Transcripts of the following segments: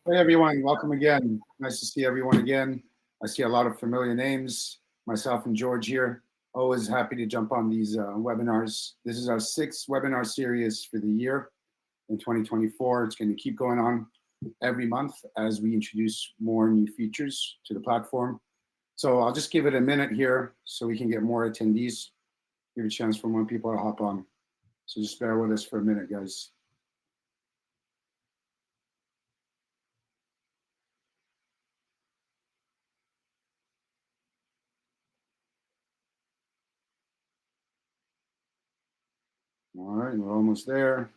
Hey everyone, welcome again. Nice to see everyone again. I see a lot of familiar names. Myself and George here. Always happy to jump on these webinars. This is our sixth webinar series for the year in 2024. It's going to keep going on every month as we introduce more new features to the platform. So I'll just give it a minute here so we can get more attendees. Give a chance for more people to hop on. So just bear with us for a minute, guys. All right, we're almost there.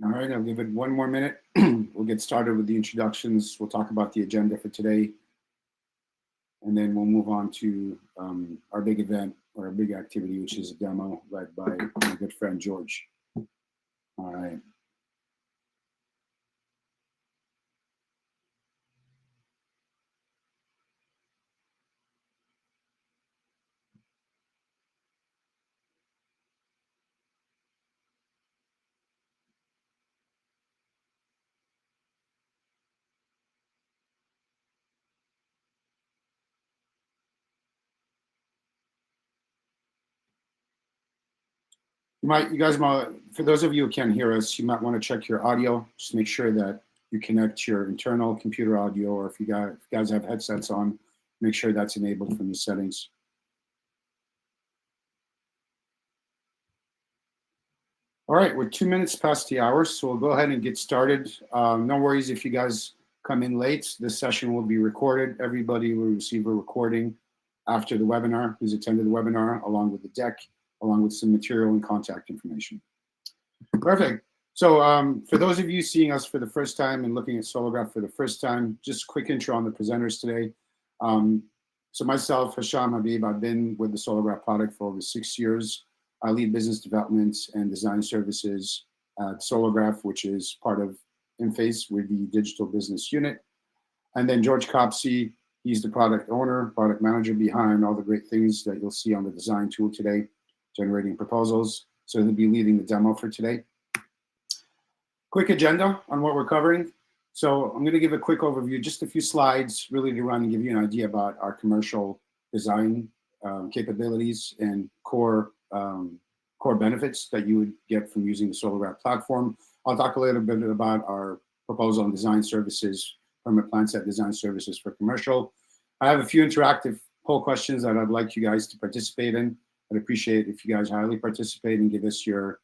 All right, I'll give it one more minute. We'll get started with the introductions. We'll talk about the agenda for today, and then we'll move on to our big event or our big activity, which is a demo led by my good friend George. All right. You guys might, for those of you who can't hear us, you might want to check your audio. Just make sure that you connect your internal computer audio, or if you guys have headsets on, make sure that's enabled from the settings. All right, we're 2 minutes past the hour, so we'll go ahead and get started. No worries if you guys come in late. This session will be recorded. Everybody will receive a recording after the webinar, who's attended the webinar, along with the deck, along with some material and contact information. Perfect. So for those of you seeing us for the first time and looking at Solargraph for the first time, just a quick intro on the presenters today. So myself, Hisham Habib, I've been with the Solargraph product for over 6 years. I lead business development and design services at Solargraph, which is part of Enphase with the digital business unit. And then George Copsey, he's the product owner, product manager behind all the great things that you'll see on the design tool today, generating proposals. So he'll be leading the demo for today. Quick agenda on what we're covering. So I'm going to give a quick overview, just a few slides really to run and give you an idea about our commercial design capabilities and core benefits that you would get from using the Solargraph platform. I'll talk a little bit about our proposal and design services from a plan set design services for commercial. I have a few interactive poll questions that I'd like you guys to participate in. I'd appreciate if you guys highly participate and give us your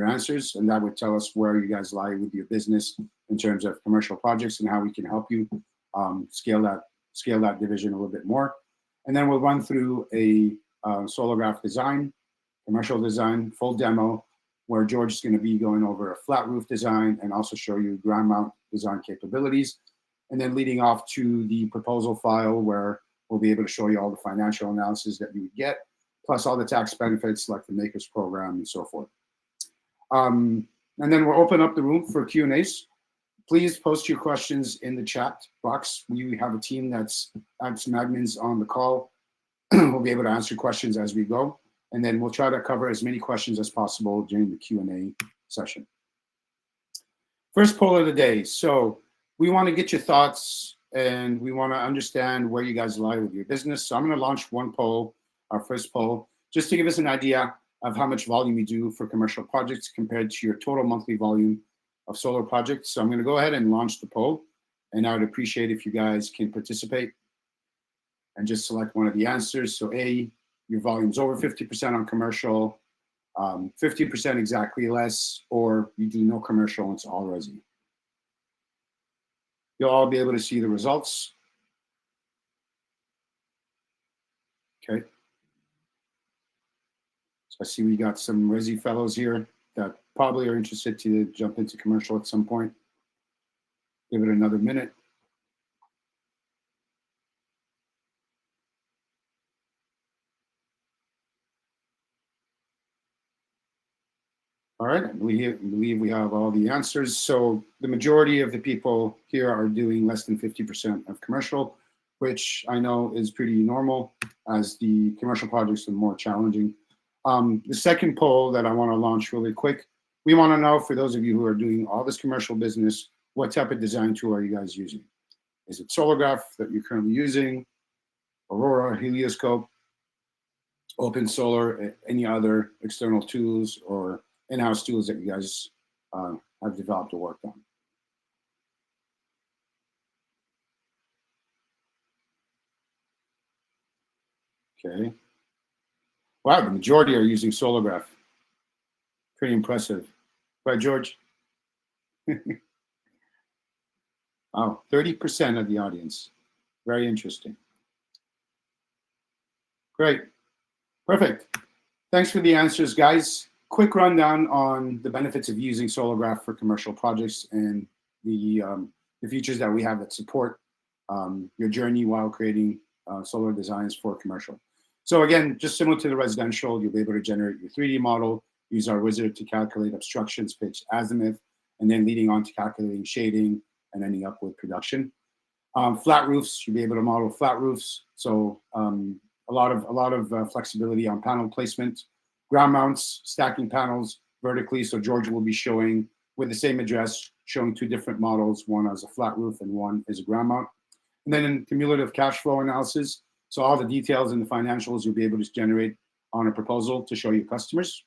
answers, and that would tell us where you guys lie with your business in terms of commercial projects and how we can help you scale that division a little bit more. And then we'll run through a Solargraph design, commercial design, full demo, where George is going to be going over a flat roof design and also show you ground mount design capabilities. And then leading off to the proposal file, where we'll be able to show you all the financial analysis that you would get, plus all the tax benefits like the Makers program and so forth. And then we'll open up the room for Q&As. Please post your questions in the chat box. We have a team that's some admins on the call. We'll be able to answer questions as we go. And then we'll try to cover as many questions as possible during the Q&A session. First poll of the day. So we want to get your thoughts and we want to understand where you guys lie with your business. So I'm going to launch one poll, our first poll, just to give us an idea of how much volume you do for commercial projects compared to your total monthly volume of solar projects. So I'm going to go ahead and launch the poll, and I would appreciate if you guys can participate and just select one of the answers. So A, your volume's over 50% on commercial, 50% exactly less, or you do no commercial and it's all resi. You'll all be able to see the results. Okay. So I see we got some resi fellows here that probably are interested to jump into commercial at some point. Give it another minute. All right, I believe we have all the answers. So the majority of the people here are doing less than 50% of commercial, which I know is pretty normal as the commercial projects are more challenging. The second poll that I want to launch really quick, we want to know, for those of you who are doing all this commercial business, what type of design tool are you guys using? Is it Solargraph that you're currently using, Aurora, Helioscope, Open Solar, any other external tools or in-house tools that you guys have developed or worked on? Okay. Wow, the majority are using Solargraph. Pretty impressive. Right, George? Oh, 30% of the audience. Very interesting. Great. Perfect. Thanks for the answers, guys. Quick rundown on the benefits of using Solargraph for commercial projects and the features that we have that support your journey while creating solar designs for commercial. So again, just similar to the residential, you'll be able to generate your 3D model, use our wizard to calculate obstructions, pitch, azimuth, and then leading on to calculating shading and ending up with production. Flat roofs, you'll be able to model flat roofs. So a lot of flexibility on panel placement. Ground mounts, stacking panels vertically. So George will be showing with the same address, showing two different models, one as a flat roof and one is a ground mount. And then in cumulative cash flow analysis, so all the details and the financials you'll be able to generate on a proposal to show your customers.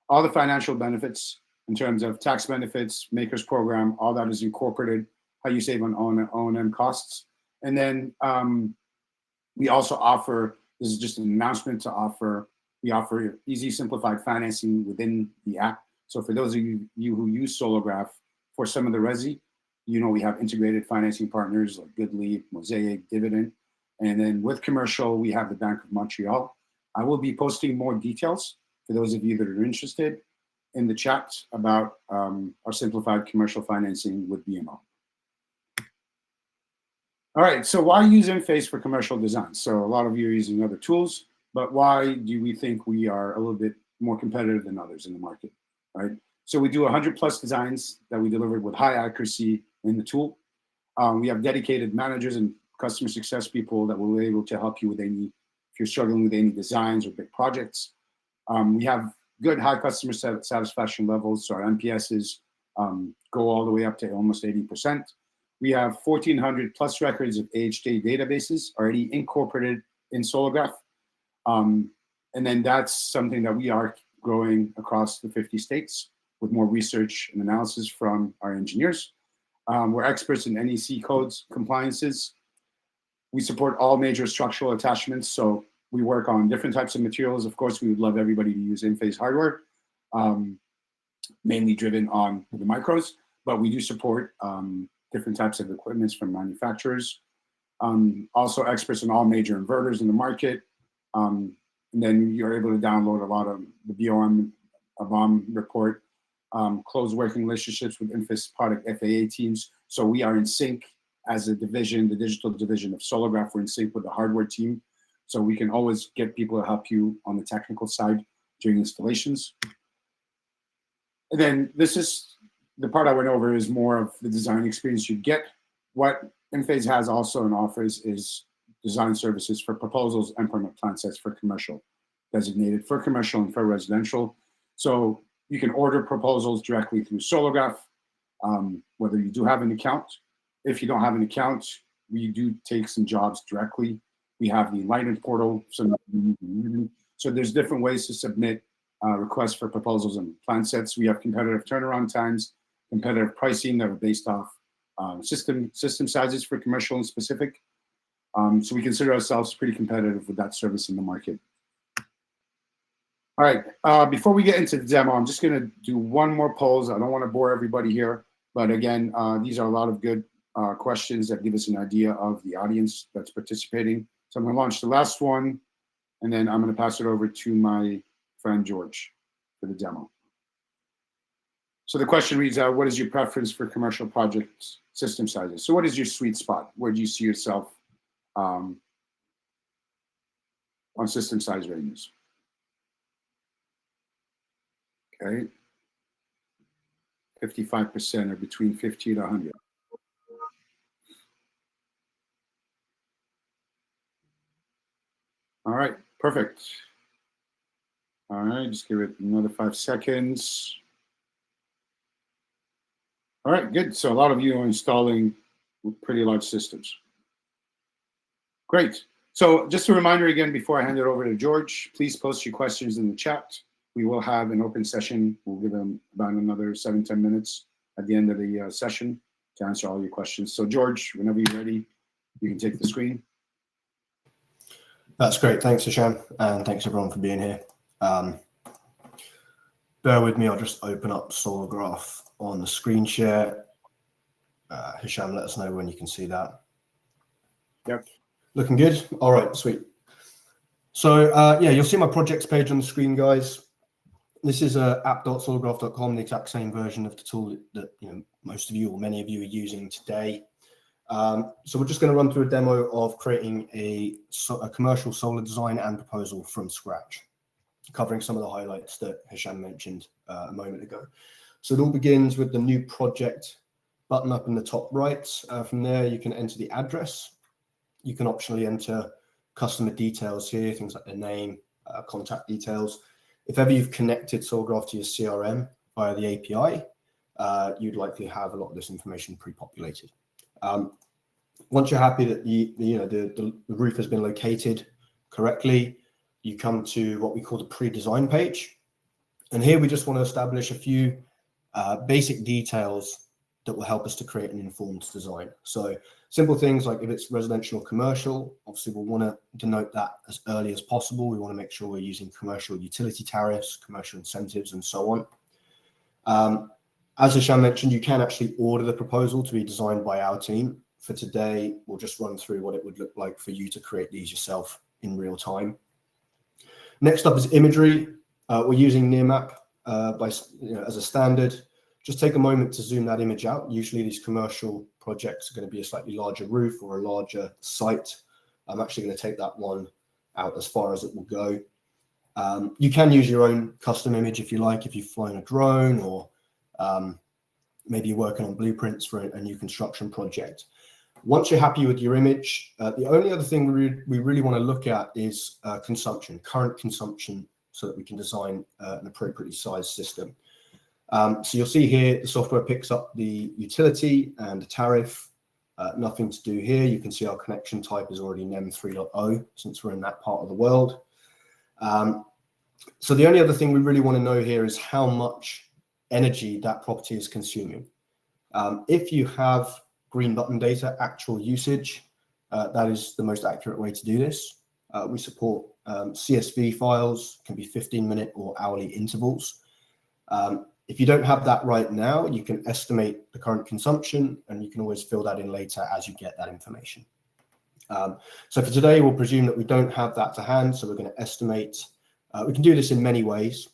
All the financial benefits in terms of tax benefits, makers program, all that is incorporated, how you save on O&M costs. And then we also offer, this is just an announcement to offer, we offer easy simplified financing within the app. So for those of you who use Solargraph for some of the resi, you know we have integrated financing partners like Goodleap, Mosaic, Dividend. And then with commercial, we have the Bank of Montreal. I will be posting more details for those of you that are interested in the chat about our simplified commercial financing with BMO. All right, so why use Enphase for commercial design? So a lot of you are using other tools, but why do we think we are a little bit more competitive than others in the market, right? So we do 100+ designs that we delivered with high accuracy in the tool. We have dedicated managers and customer success people that will be able to help you with any, if you're struggling with any designs or big projects. We have good high customer satisfaction levels, so our NPSs go all the way up to almost 80%. We have 1,400+ records of AHJ databases already incorporated in Solargraph. And then that's something that we are growing across the 50 states with more research and analysis from our engineers. We're experts in NEC codes, compliances. We support all major structural attachments. So we work on different types of materials. Of course, we would love everybody to use Enphase hardware, mainly driven on the micros, but we do support different types of equipments from manufacturers. Also experts in all major inverters in the market. And then you're able to download a lot of the BOM report, close working relationships with Enphase product FAA teams. So we are in sync as a division, the digital division of Solargraph. We're in sync with the hardware team. So we can always get people to help you on the technical side during installations. And then this is the part I went over is more of the design experience you get. What Enphase has also and offers is design services for proposals and permit plan sets for commercial, designated for commercial and for residential. So you can order proposals directly through Solargraph, whether you do have an account. If you don't have an account, we do take some jobs directly. We have the Enlightened portal. So there's different ways to submit requests for proposals and plan sets. We have competitive turnaround times, competitive pricing that are based off system sizes for commercial and specific. So we consider ourselves pretty competitive with that service in the market. All right, before we get into the demo, I'm just gonna do one more polls. I don't wanna bore everybody here, but again, these are a lot of good questions that give us an idea of the audience that's participating. So I'm gonna launch the last one, and then I'm gonna pass it over to my friend George for the demo. So the question reads, what is your preference for commercial projects system sizes? So what is your sweet spot? Where do you see yourself on system size ranges? Okay. 55%, or between 50 to 100. All right, perfect. All right, just give it another 5 seconds. All right, good. So a lot of you are installing pretty large systems. Great. So just a reminder again, before I hand it over to George, please post your questions in the chat. We will have an open session. We'll give them about another 7-10 minutes at the end of the session to answer all your questions. So George, whenever you're ready, you can take the screen. That's great. Thanks, Hisham. And thanks everyone for being here. Bear with me. I'll just open up Solargraph on the screen share. Hisham, let us know when you can see that. Yep. Looking good. All right, sweet. So yeah, you'll see my projects page on the screen, guys. This is app.solargraph.com, the exact same version of the tool that most of you or many of you are using today. So we're just going to run through a demo of creating a commercial solar design and proposal from scratch, covering some of the highlights that Hisham mentioned a moment ago. So it all begins with the new project button up in the top right. From there, you can enter the address. You can optionally enter customer details here, things like their name, contact details. If ever you've connected Solargraph to your CRM via the API, you'd likely have a lot of this information pre-populated. Once you're happy that the roof has been located correctly, you come to what we call the pre-design page. And here we just want to establish a few basic details that will help us to create an informed design. So simple things like if it's residential or commercial, obviously we'll want to denote that as early as possible. We want to make sure we're using commercial utility tariffs, commercial incentives, and so on. As Hisham mentioned, you can actually order the proposal to be designed by our team. For today, we'll just run through what it would look like for you to create these yourself in real time. Next up is imagery. We're using Nearmap as a standard. Just take a moment to zoom that image out. Usually these commercial projects are going to be a slightly larger roof or a larger site. I'm actually going to take that one out as far as it will go. You can use your own custom image if you like, if you've flown a drone or maybe you're working on blueprints for a new construction project. Once you're happy with your image, the only other thing we really want to look at is consumption, current consumption, so that we can design an appropriately sized system. So you'll see here the software picks up the utility and the tariff. Nothing to do here. You can see our connection type is already NEM 3.0 since we're in that part of the world. So the only other thing we really want to know here is how much energy that property is consuming. If you have green button data, actual usage, that is the most accurate way to do this. We support CSV files, can be 15-minute or hourly intervals. If you don't have that right now, you can estimate the current consumption and you can always fill that in later as you get that information. So for today, we'll presume that we don't have that to hand. So we're going to estimate. We can do this in many ways.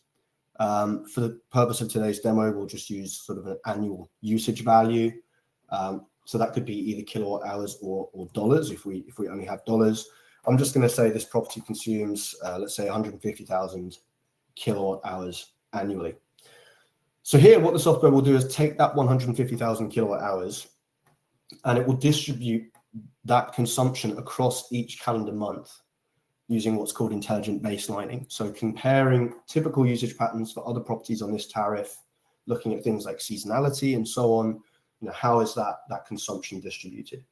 For the purpose of today's demo, we'll just use sort of an annual usage value. So that could be either kilowatt hours or dollars if we only have dollars. I'm just going to say this property consumes, let's say 150,000 kilowatt hours annually. So here, what the software will do is take that 150,000 kilowatt hours and it will distribute that consumption across each calendar month using what's called intelligent baselining. So comparing typical usage patterns for other properties on this tariff, looking at things like seasonality and so on, how is that consumption distributed?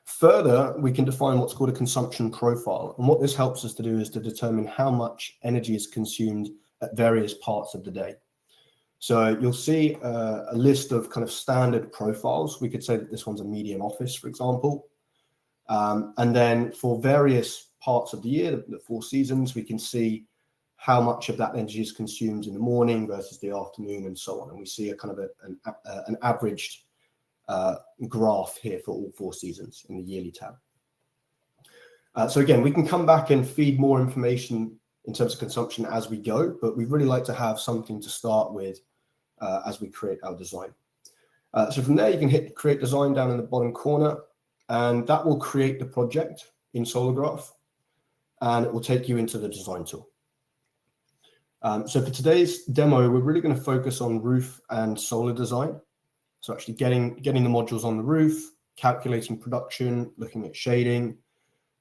Further, we can define what's called a consumption profile. And what this helps us to do is to determine how much energy is consumed at various parts of the day. So you'll see a list of kind of standard profiles. We could say that this one's a medium office, for example. And then for various parts of the year, the 4 seasons, we can see how much of that energy is consumed in the morning versus the afternoon and so on. And we see a kind of an averaged graph here for all 4 seasons in the yearly tab. So again, we can come back and feed more information in terms of consumption as we go, but we'd really like to have something to start with as we create our design. So from there, you can hit create design down in the bottom corner, and that will create the project in Solargraph, and it will take you into the design tool. So for today's demo, we're really going to focus on roof and solar design. So actually getting the modules on the roof, calculating production, looking at shading,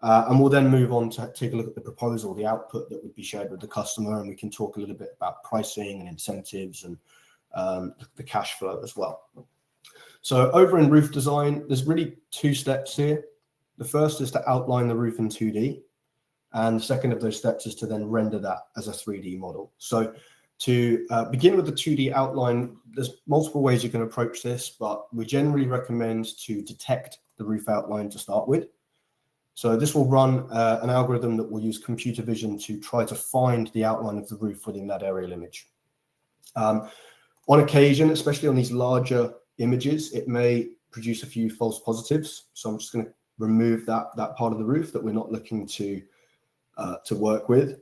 and we'll then move on to take a look at the proposal, the output that would be shared with the customer, and we can talk a little bit about pricing and incentives and the cash flow as well. So over in roof design, there's really two steps here. The first is to outline the roof in 2D, and the second of those steps is to then render that as a 3D model. So to begin with the 2D outline, there's multiple ways you can approach this, but we generally recommend to detect the roof outline to start with. So this will run an algorithm that will use computer vision to try to find the outline of the roof within that aerial image. On occasion, especially on these larger images, it may produce a few false positives. So I'm just going to remove that part of the roof that we're not looking to work with.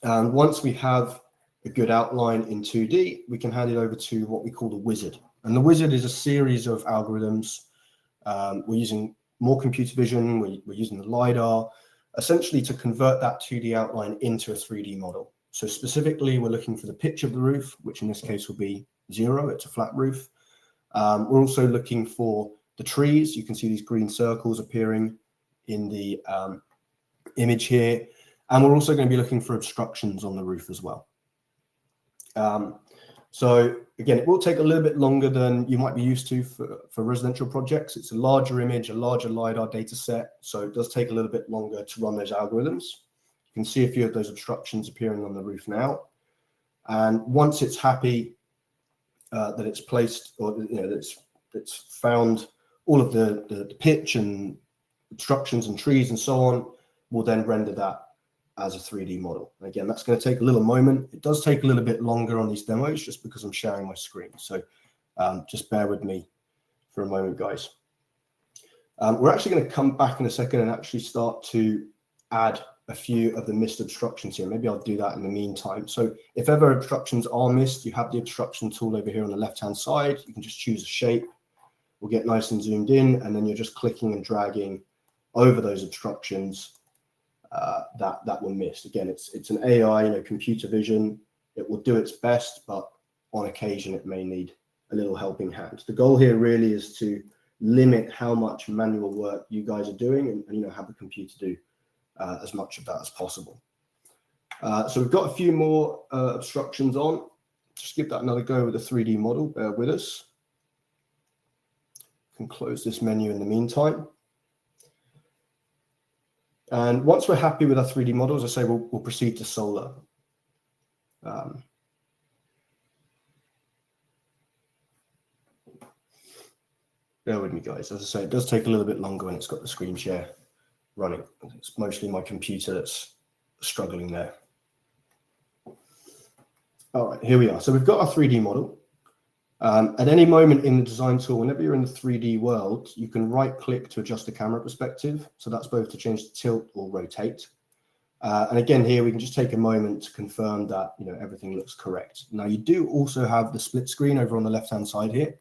And once we have a good outline in 2D, we can hand it over to what we call the wizard. And the wizard is a series of algorithms. We're using more computer vision, we're using the LiDAR, essentially to convert that 2D outline into a 3D model. So specifically, we're looking for the pitch of the roof, which in this case will be 0, it's a flat roof. We're also looking for the trees. You can see these green circles appearing in the image here. And we're also going to be looking for obstructions on the roof as well. So again, it will take a little bit longer than you might be used to for residential projects. It's a larger image, a larger LiDAR data set. So it does take a little bit longer to run those algorithms. You can see a few of those obstructions appearing on the roof now. And once it's happy that it's placed, or that it's found all of the pitch and obstructions and trees and so on, we'll then render that as a 3D model. Again, that's going to take a little moment. It does take a little bit longer on these demos just because I'm sharing my screen. So just bear with me for a moment, guys. We're actually going to come back in a second and actually start to add a few of the missed obstructions here. Maybe I'll do that in the meantime. So if ever obstructions are missed, you have the obstruction tool over here on the left-hand side. You can just choose a shape. We'll get nice and zoomed in, and then you're just clicking and dragging over those obstructions that were missed. Again, it's an AI, computer vision. It will do its best, but on occasion it may need a little helping hand. The goal here really is to limit how much manual work you guys are doing, and have the computer do as much of that as possible. So we've got a few more obstructions on. Just give that another go with a 3D model. Bear with us. Can close this menu in the meantime. And once we're happy with our 3D models, I say we'll proceed to solar. Bear with me, guys. As I say, it does take a little bit longer when it's got the screen share running. It's mostly my computer that's struggling there. All right, here we are. So we've got our 3D model. At any moment in the design tool, whenever you're in the 3D world, you can right-click to adjust the camera perspective. So that's both to change the tilt or rotate. And again, here we can just take a moment to confirm that everything looks correct. Now, you do also have the split screen over on the left-hand side here.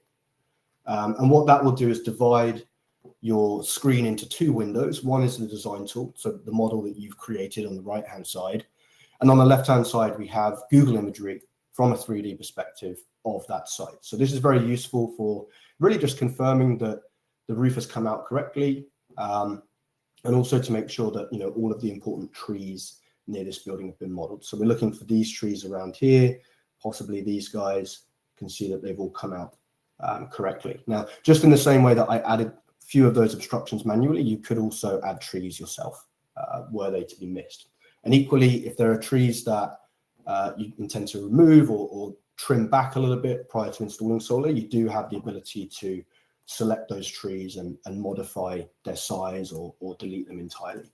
And what that will do is divide your screen into two windows. One is the design tool, so the model that you've created on the right-hand side. And on the left-hand side, we have Google imagery from a 3D perspective of that site. So this is very useful for really just confirming that the roof has come out correctly, and also to make sure that all of the important trees near this building have been modeled. So we're looking for these trees around here, possibly these guys. You can see that they've all come out correctly. Now, just in the same way that I added a few of those obstructions manually, you could also add trees yourself were they to be missed. And equally, if there are trees that you intend to remove or trim back a little bit prior to installing solar, you do have the ability to select those trees and modify their size or delete them entirely.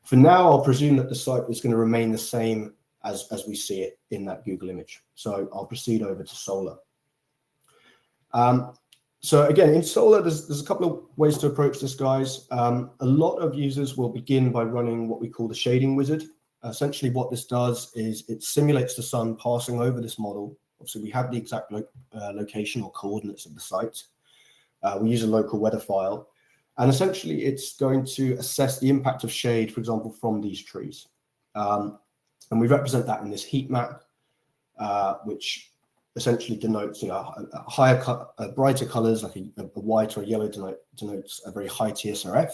For now, I'll presume that the site is going to remain the same as we see it in that Google image. So I'll proceed over to solar. So again, in solar, there's a couple of ways to approach this, guys. A lot of users will begin by running what we call the shading wizard. Essentially what this does is it simulates the sun passing over this model. Obviously, we have the exact location or coordinates of the site. We use a local weather file. And essentially, it's going to assess the impact of shade, for example, from these trees. And we represent that in this heat map. which essentially denotes, brighter colors like a white or a yellow denotes a very high TSRF,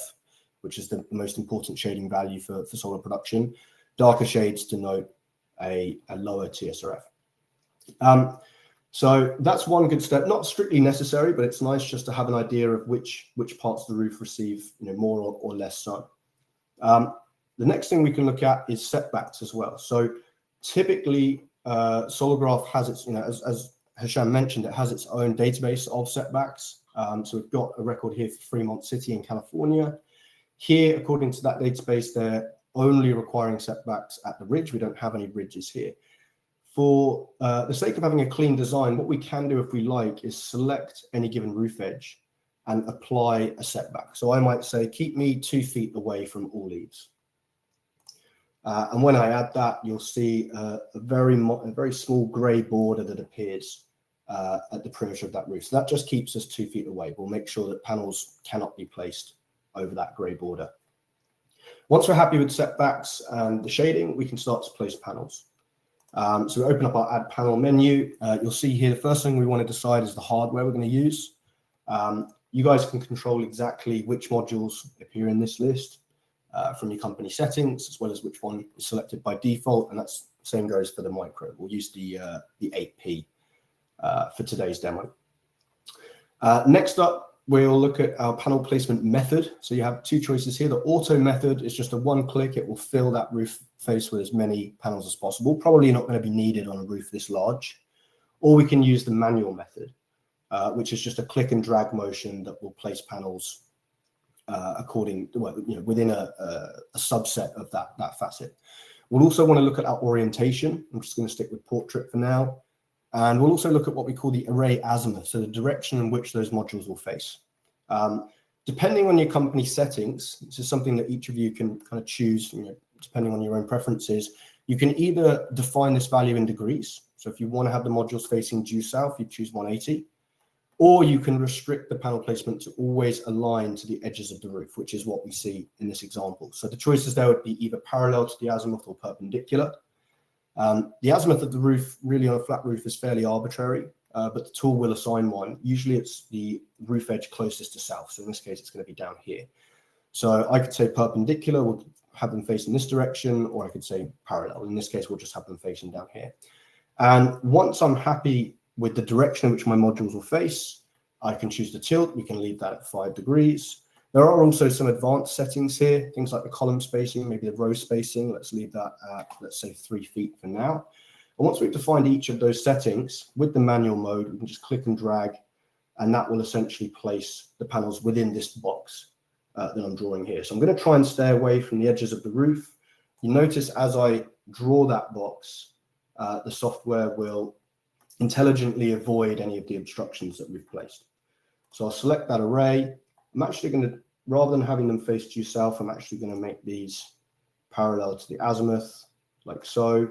which is the most important shading value for solar production. Darker shades denote a lower TSRF. So that's one good step, not strictly necessary, but it's nice just to have an idea of which parts of the roof receive more or less sun. The next thing we can look at is setbacks as well. So typically, Solargraf has its, as Hisham mentioned, it has its own database of setbacks. So we've got a record here for Fremont City in California. Here, according to that database, they're only requiring setbacks at the ridge. We don't have any ridges here. For the sake of having a clean design, what we can do if we like is select any given roof edge and apply a setback. So I might say, keep me 2 feet away from all eaves. And when I add that, you'll see a very small gray border that appears at the perimeter of that roof. So that just keeps us 2 feet away. We'll make sure that panels cannot be placed over that gray border. Once we're happy with setbacks and the shading, we can start to place panels. So we open up our Add Panel menu. You'll see here the first thing we want to decide is the hardware we're going to use. You guys can control exactly which modules appear in this list from your company settings, as well as which one is selected by default, and that's the same goes for the micro. We'll use the 8P for today's demo. Next up, we'll look at our panel placement method. So you have 2 choices here. The auto method is just a one click. It will fill that roof face with as many panels as possible. Probably not going to be needed on a roof this large. Or we can use the manual method, which is just a click and drag motion that will place panels within a subset of that facet. We'll also want to look at our orientation. I'm just going to stick with portrait for now. And we'll also look at what we call the array azimuth, so the direction in which those modules will face. Depending on your company settings, this is something that each of you can kind of choose, depending on your own preferences. You can either define this value in degrees. So if you want to have the modules facing due south, you choose 180. Or you can restrict the panel placement to always align to the edges of the roof, which is what we see in this example. So the choices there would be either parallel to the azimuth or perpendicular. The azimuth of the roof, really on a flat roof, is fairly arbitrary, but the tool will assign one. Usually it's the roof edge closest to south. So in this case, it's going to be down here. So I could say perpendicular, we'll have them facing this direction, or I could say parallel. In this case, we'll just have them facing down here. And once I'm happy with the direction in which my modules will face, I can choose the tilt. We can leave that at 5 degrees. There are also some advanced settings here, things like the column spacing, maybe the row spacing. Let's leave that at, let's say, 3 feet for now. And once we've defined each of those settings with the manual mode, we can just click and drag, and that will essentially place the panels within this box that I'm drawing here. So I'm going to try and stay away from the edges of the roof. You notice as I draw that box, the software will intelligently avoid any of the obstructions that we've placed. So I'll select that array. I'm actually going to, rather than having them face due south, I'm actually going to make these parallel to the azimuth, like so.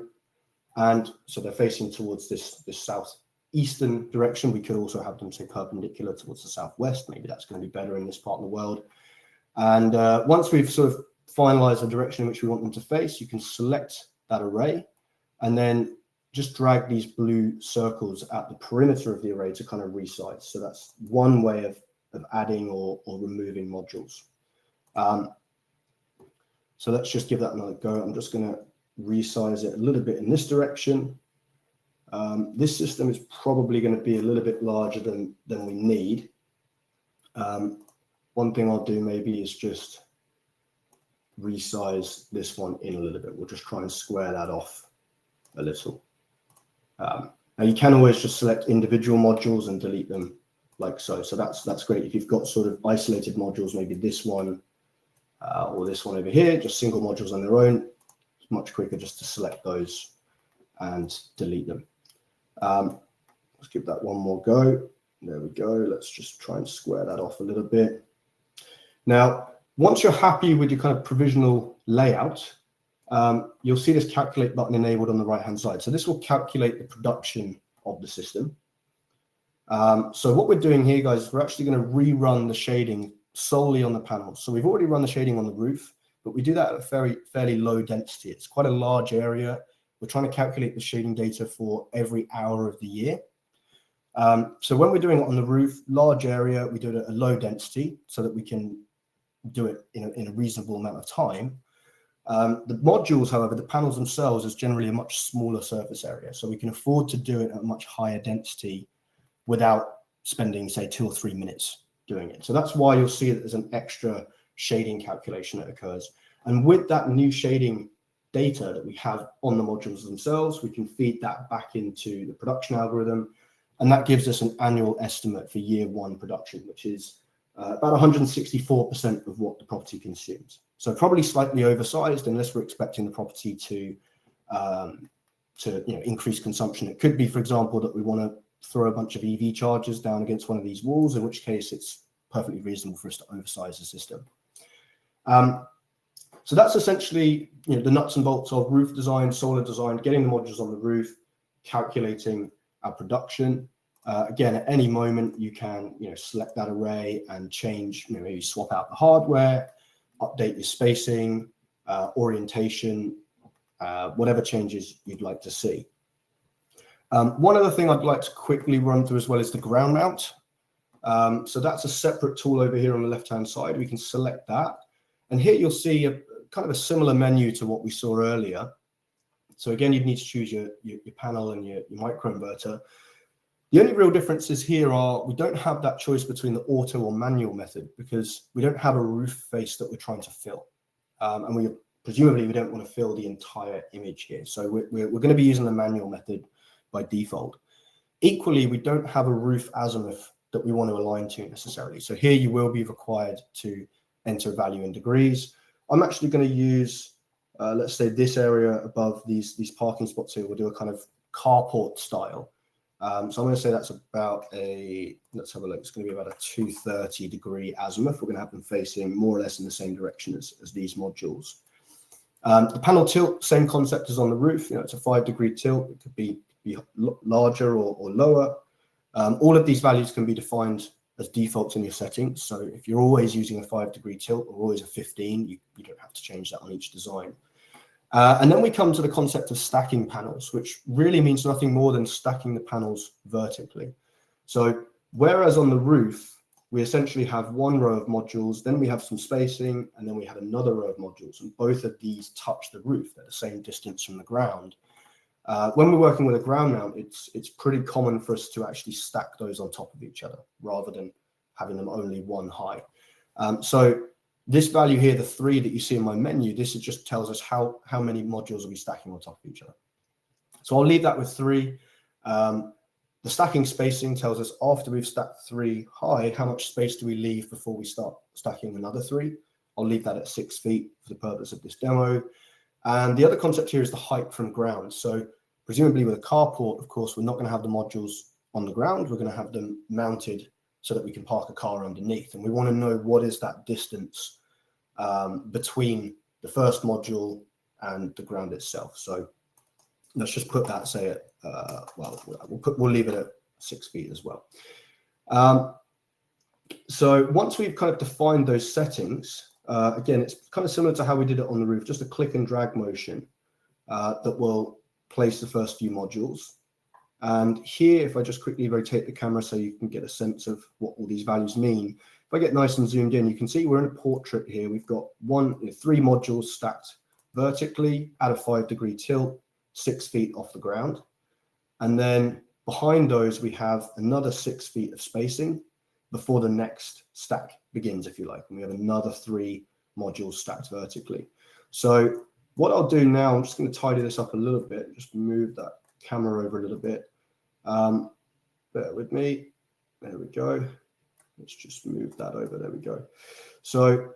And so they're facing towards this southeastern direction. We could also have them, say, perpendicular towards the southwest. Maybe that's going to be better in this part of the world. And once we've sort of finalized the direction in which we want them to face, you can select that array and then just drag these blue circles at the perimeter of the array to kind of resize. So that's one way of adding or removing modules. So let's just give that another go. I'm just going to resize it a little bit in this direction. This system is probably going to be a little bit larger than we need. One thing I'll do maybe is just resize this one in a little bit. We'll just try and square that off a little. Now you can always just select individual modules and delete them like so. So that's great. If you've got sort of isolated modules, maybe this one or this one over here, just single modules on their own, it's much quicker just to select those and delete them. Let's give that one more go. There we go. Let's just try and square that off a little bit. Now, once you're happy with your kind of provisional layout, you'll see this calculate button enabled on the right-hand side. So this will calculate the production of the system. So what we're doing here, guys, is we're actually going to rerun the shading solely on the panels. So we've already run the shading on the roof, but we do that at a fairly low density. It's quite a large area. we're trying to calculate the shading data for every hour of the year. So when we're doing it on the roof, large area, we do it at a low density so that we can do it in a reasonable amount of time. The modules, however, the panels themselves is generally a much smaller surface area. So we can afford to do it at a much higher density without spending, say, 2 or 3 minutes doing it. So that's why you'll see that there's an extra shading calculation that occurs. And with that new shading data that we have on the modules themselves, we can feed that back into the production algorithm. And that gives us an annual estimate for year 1 production, which is about 164% of what the property consumes. So probably slightly oversized unless we're expecting the property to increase consumption. It could be, for example, that we want to throw a bunch of EV chargers down against one of these walls, in which case it's perfectly reasonable for us to oversize the system. So that's essentially the nuts and bolts of roof design, solar design, getting the modules on the roof, calculating our production. Again, at any moment you can select that array and change, maybe swap out the hardware, update your spacing, orientation, whatever changes you'd like to see. One other thing I'd like to quickly run through as well is the ground mount. So that's a separate tool over here on the left-hand side. We can select that. And here you'll see a kind of a similar menu to what we saw earlier. So again, you'd need to choose your panel and your microinverter. The only real differences here are we don't have that choice between the auto or manual method because we don't have a roof face that we're trying to fill. And presumably we don't want to fill the entire image here. So we're going to be using the manual method by default. Equally, we don't have a roof azimuth that we want to align to necessarily. So here you will be required to enter a value in degrees. I'm actually going to use, let's say this area above these parking spots here. We'll do a kind of carport style. So I'm going to say that's about let's have a look. It's going to be about a 230 degree azimuth. We're going to have them facing more or less in the same direction as these modules. The panel tilt, same concept as on the roof. It's a 5 degree tilt. It could be larger or lower. All of these values can be defined as defaults in your settings. So if you're always using a 5 degree tilt or always a 15, you don't have to change that on each design. And then we come to the concept of stacking panels, which really means nothing more than stacking the panels vertically. So whereas on the roof, we essentially have one row of modules, then we have some spacing, and then we have another row of modules. And both of these touch the roof. They're the same distance from the ground. When we're working with a ground mount, it's pretty common for us to actually stack those on top of each other rather than having them only one high. So this value here, the 3 that you see in my menu, this just tells us how many modules are we stacking on top of each other. So I'll leave that with 3. The stacking spacing tells us after we've stacked 3 high, how much space do we leave before we start stacking another 3. I'll leave that at 6 feet for the purpose of this demo. And the other concept here is the height from ground. So presumably with a carport, of course, we're not going to have the modules on the ground. We're going to have them mounted so that we can park a car underneath. And we want to know what is that distance between the first module and the ground itself. So let's just put that, say, at, we'll leave it at 6 feet as well. So once we've kind of defined those settings, again, it's kind of similar to how we did it on the roof, just a click and drag motion that will place the first few modules. And here, if I just quickly rotate the camera so you can get a sense of what all these values mean, if I get nice and zoomed in, you can see we're in a portrait here. We've got 3 modules stacked vertically at a 5 degree tilt, 6 feet off the ground. And then behind those, we have another 6 feet of spacing before the next stack begins, if you like. And we have another 3 modules stacked vertically. So what I'll do now, I'm just going to tidy this up a little bit, just move that camera over a little bit. Bear with me. There we go. Let's just move that over. There we go. So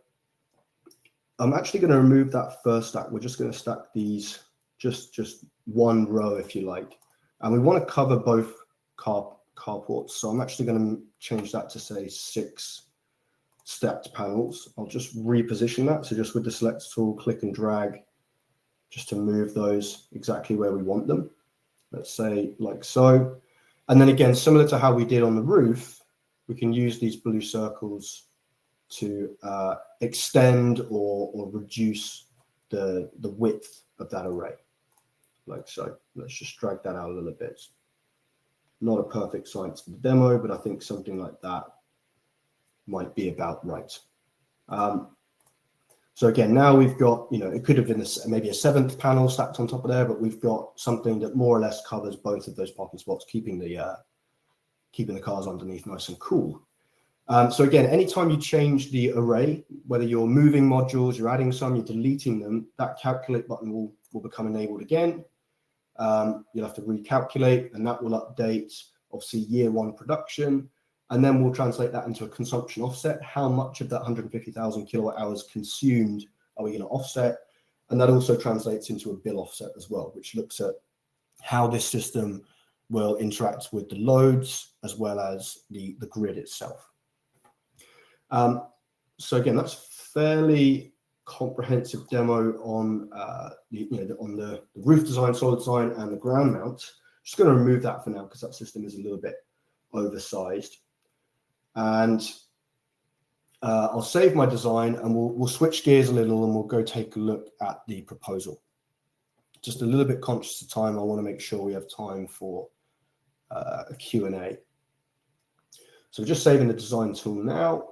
I'm actually going to remove that first stack. We're just going to stack these just one row, if you like. And we want to cover both carports. So I'm actually going to change that to, say, 6 stacked panels. I'll just reposition that. So just with the select tool, click and drag, just to move those exactly where we want them. Let's say like so. And then again, similar to how we did on the roof, we can use these blue circles to extend or reduce the width of that array. like so. Let's just drag that out a little bit. Not a perfect size for the demo, but I think something like that might be about right. So again, now we've got, it could have been maybe a 7th panel stacked on top of there, but we've got something that more or less covers both of those parking spots, keeping the cars underneath nice and cool. So again, anytime you change the array, whether you're moving modules, you're adding some, you're deleting them, that calculate button will become enabled again. You'll have to recalculate, and that will update, obviously, year 1 production. And then we'll translate that into a consumption offset. How much of that 150,000 kilowatt hours consumed are we going to offset? And that also translates into a bill offset as well, which looks at how this system will interact with the loads as well as the grid itself. So again, that's fairly comprehensive demo on the roof design, solid design, and the ground mount. Just going to remove that for now because that system is a little bit oversized. And I'll save my design, and we'll switch gears a little, and we'll go take a look at the proposal. Just a little bit conscious of time. I want to make sure we have time for a Q&A. So we're just saving the design tool now.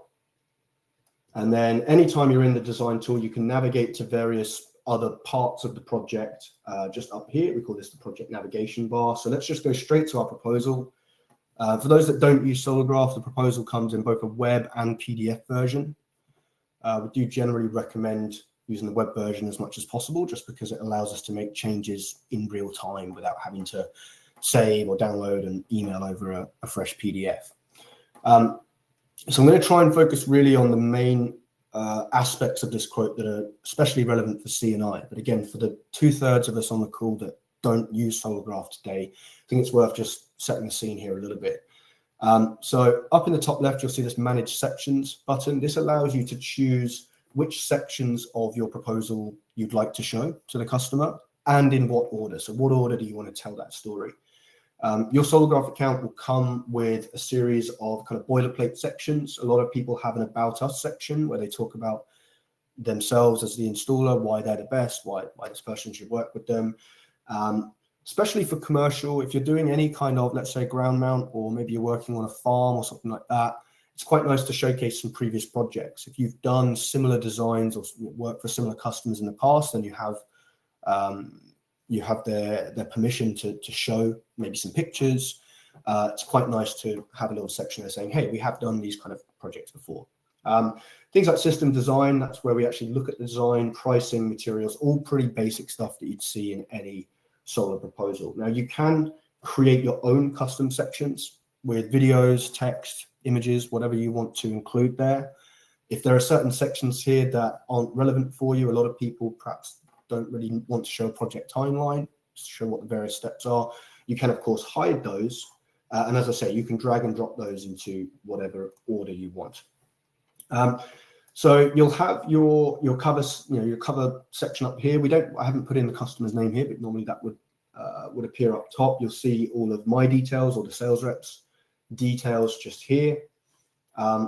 And then anytime you're in the design tool, you can navigate to various other parts of the project. Just up here, we call this the project navigation bar. So let's just go straight to our proposal. For those that don't use Solargraph, the proposal comes in both a web and PDF version. We do generally recommend using the web version as much as possible, just because it allows us to make changes in real time without having to save or download and email over a fresh PDF. So I'm going to try and focus really on the main aspects of this quote that are especially relevant for C&I. But again, for the 2/3 of us on the call that don't use Solargraph today, I think it's worth just setting the scene here a little bit. So up in the top left, you'll see this Manage Sections button. This allows you to choose which sections of your proposal you'd like to show to the customer and in what order. So what order do you want to tell that story? Your Solargraph account will come with a series of kind of boilerplate sections. A lot of people have an About Us section where they talk about themselves as the installer, why they're the best, why this person should work with them. Especially for commercial, if you're doing any kind of, let's say, ground mount, or maybe you're working on a farm or something like that, it's quite nice to showcase some previous projects. If you've done similar designs or worked for similar customers in the past, then you have their permission to show maybe some pictures. It's quite nice to have a little section there saying, hey, we have done these kind of projects before. Things like system design, that's where we actually look at the design, pricing, materials, all pretty basic stuff that you'd see in any solar proposal. Now, you can create your own custom sections with videos, text, images, whatever you want to include there. If there are certain sections here that aren't relevant for you, a lot of people perhaps don't really want to show a project timeline, show what the various steps are. You can, of course, hide those. And as I say, you can drag and drop those into whatever order you want. So you'll have your cover, your cover section up here. I haven't put in the customer's name here, but normally that would appear up top. You'll see all of my details or the sales reps details just here.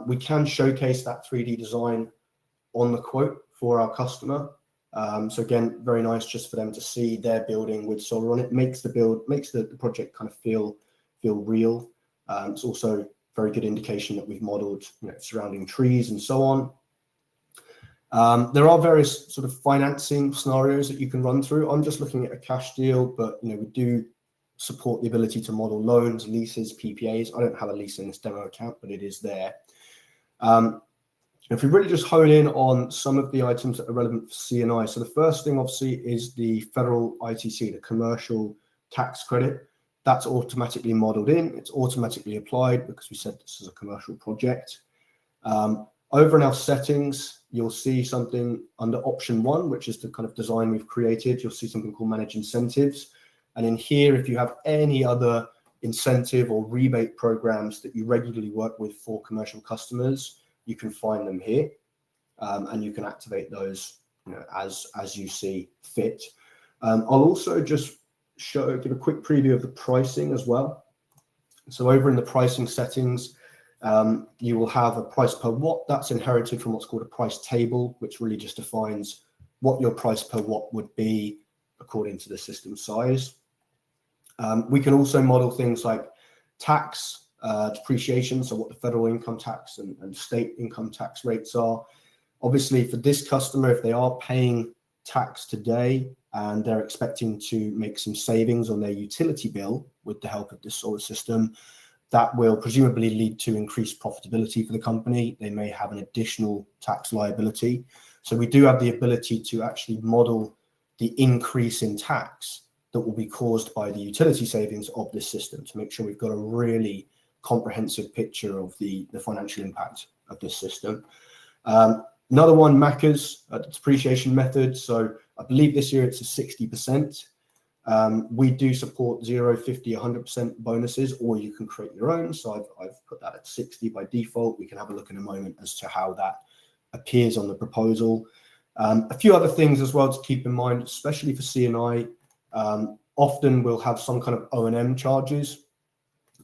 We can showcase that 3D design on the quote for our customer. So again, very nice just for them to see their building with solar on it. Makes the project kind of feel real. It's also very good indication that we've modeled surrounding trees and so on. There are various sort of financing scenarios that you can run through. I'm just looking at a cash deal, but we do support the ability to model loans, leases, PPAs. I don't have a lease in this demo account, but it is there. If we really just hone in on some of the items that are relevant for C&I. So the first thing, obviously, is the federal ITC, the commercial tax credit. That's automatically modeled in. It's automatically applied because we said this is a commercial project. Over in our settings, you'll see something under option 1, which is the kind of design we've created. You'll see something called Manage Incentives. And in here, if you have any other incentive or rebate programs that you regularly work with for commercial customers, you can find them here, and you can activate those as you see fit. I'll also just give a quick preview of the pricing as well. So over in the pricing settings, you will have a price per watt that's inherited from what's called a price table, which really just defines what your price per watt would be according to the system size. We can also model things like tax, depreciation, so what the federal income tax and state income tax rates are. Obviously, for this customer, if they are paying tax today and they're expecting to make some savings on their utility bill with the help of this solar system, that will presumably lead to increased profitability for the company. They may have an additional tax liability. So we do have the ability to actually model the increase in tax that will be caused by the utility savings of this system to make sure we've got a really comprehensive picture of the financial impact of this system. Another one, MACRS, the depreciation method. So I believe this year it's a 60%. We do support 0, 50, 100% bonuses, or you can create your own. So I've put that at 60 by default. We can have a look in a moment as to how that appears on the proposal. A few other things as well to keep in mind, especially for C&I. Often we'll have some kind of O&M charges.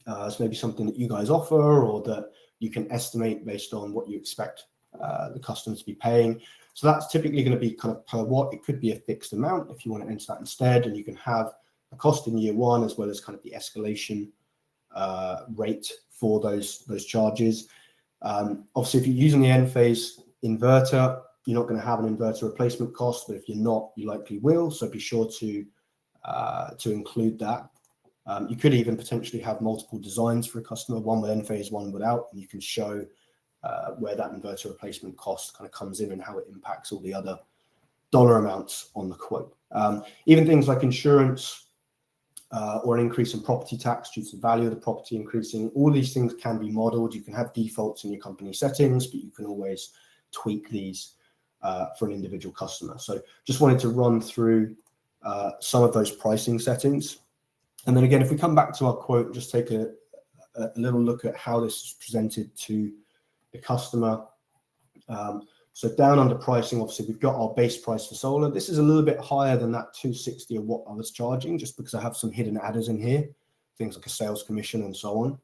It's maybe something that you guys offer or that you can estimate based on what you expect the customer to be paying. So that's typically going to be kind of per watt. It could be a fixed amount if you want to enter that instead, and you can have a cost in year one as well as kind of the escalation rate for those charges. Obviously, if you're using the Enphase inverter, you're not going to have an inverter replacement cost, but if you're not, you likely will. So be sure to include that. You could even potentially have multiple designs for a customer, one with Enphase, one without, and you can show where that inverter replacement cost kind of comes in and how it impacts all the other dollar amounts on the quote. Even things like insurance or an increase in property tax due to the value of the property increasing, all these things can be modeled. You can have defaults in your company settings, but you can always tweak these for an individual customer. So just wanted to run through some of those pricing settings. And then again, if we come back to our quote, just take a little look at how this is presented to the customer. So down under pricing, obviously we've got our base price for solar. This is a little bit higher than that 260 of what I was charging, just because I have some hidden adders in here, things like a sales commission and so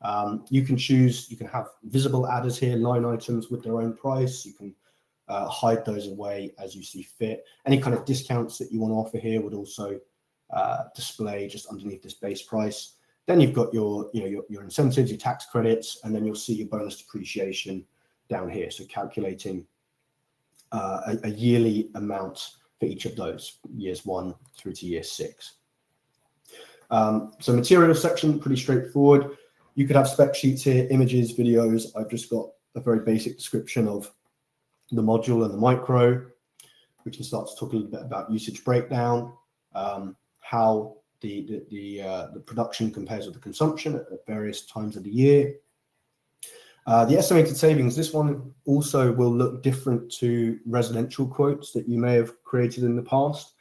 on. You can choose, you can have visible adders here, line items with their own price. You can hide those away as you see fit. Any kind of discounts that you want to offer here would also display just underneath this base price. Then you've got your incentives, your tax credits, and then you'll see your bonus depreciation down here. So calculating a yearly amount for each of those, years 1 through to year 6. So material section, pretty straightforward. You could have spec sheets here, images, videos. I've just got a very basic description of the module and the micro. We can start to talk a little bit about usage breakdown, how the production compares with the consumption at various times of the year. The estimated savings, this one also will look different to residential quotes that you may have created in the past.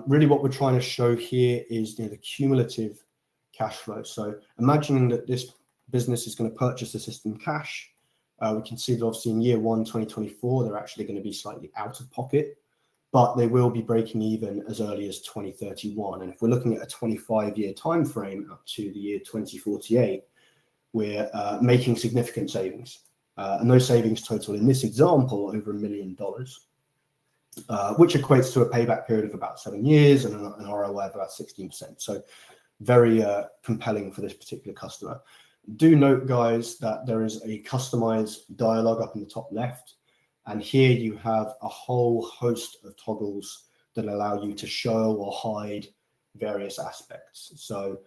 Really what we're trying to show here is the cumulative cash flow. So imagining that this business is going to purchase the system cash, we can see that obviously in year 1, 2024, they're actually going to be slightly out of pocket, but they will be breaking even as early as 2031. And if we're looking at a 25-year time frame up to the year 2048, we're making significant savings. And those savings total in this example over $1 million, which equates to a payback period of about 7 years and an ROI of about 16%. So very compelling for this particular customer. Do note, guys, that there is a customized dialog up in the top left. And here you have a whole host of toggles that allow you to show or hide various aspects. So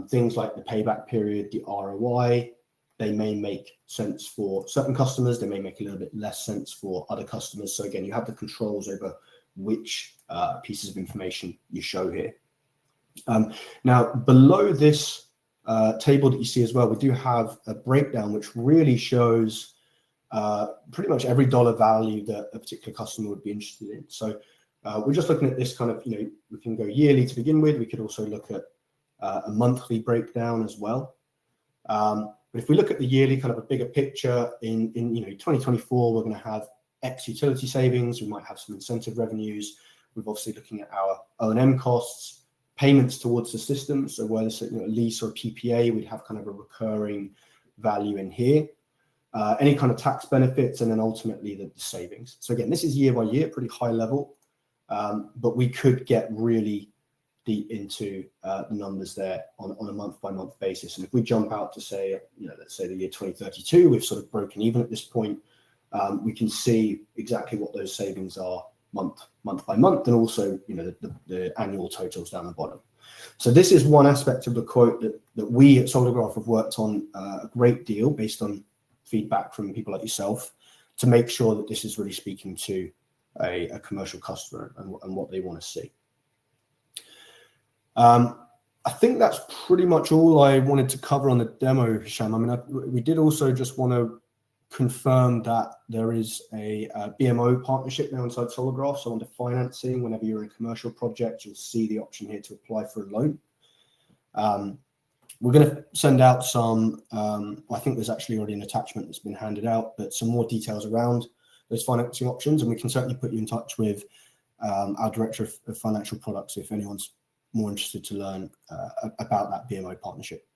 things like the payback period, the ROI, they may make sense for certain customers. They may make a little bit less sense for other customers. So again, you have the controls over which pieces of information you show here. Now, below this table that you see as well, we do have a breakdown which really shows pretty much every dollar value that a particular customer would be interested in. So we're just looking at this kind of, we can go yearly to begin with. We could also look at a monthly breakdown as well. But if we look at the yearly kind of a bigger picture in 2024, we're going to have X utility savings. We might have some incentive revenues. We're obviously looking at our O&M costs, payments towards the system. So whether it's a lease or a PPA, we'd have kind of a recurring value in here. Any kind of tax benefits, and then ultimately the savings. So again, this is year by year, pretty high level. but we could get really deep into the numbers there on a month-by-month basis. And if we jump out to say, let's say the year 2032, we've sort of broken even at this point, we can see exactly what those savings are month by month, and also the annual totals down the bottom. So this is one aspect of the quote that we at Solargraph have worked on a great deal based on feedback from people like yourself to make sure that this is really speaking to a commercial customer and what they want to see. I think that's pretty much all I wanted to cover on the demo, Hisham. I mean, we did also just want to confirm that there is a BMO partnership now inside Solargraph. So under financing, whenever you're in a commercial project, you'll see the option here to apply for a loan. We're going to send out some, I think there's actually already an attachment that's been handed out, but some more details around those financing options. And we can certainly put you in touch with our Director of Financial Products if anyone's more interested to learn about that BMO partnership.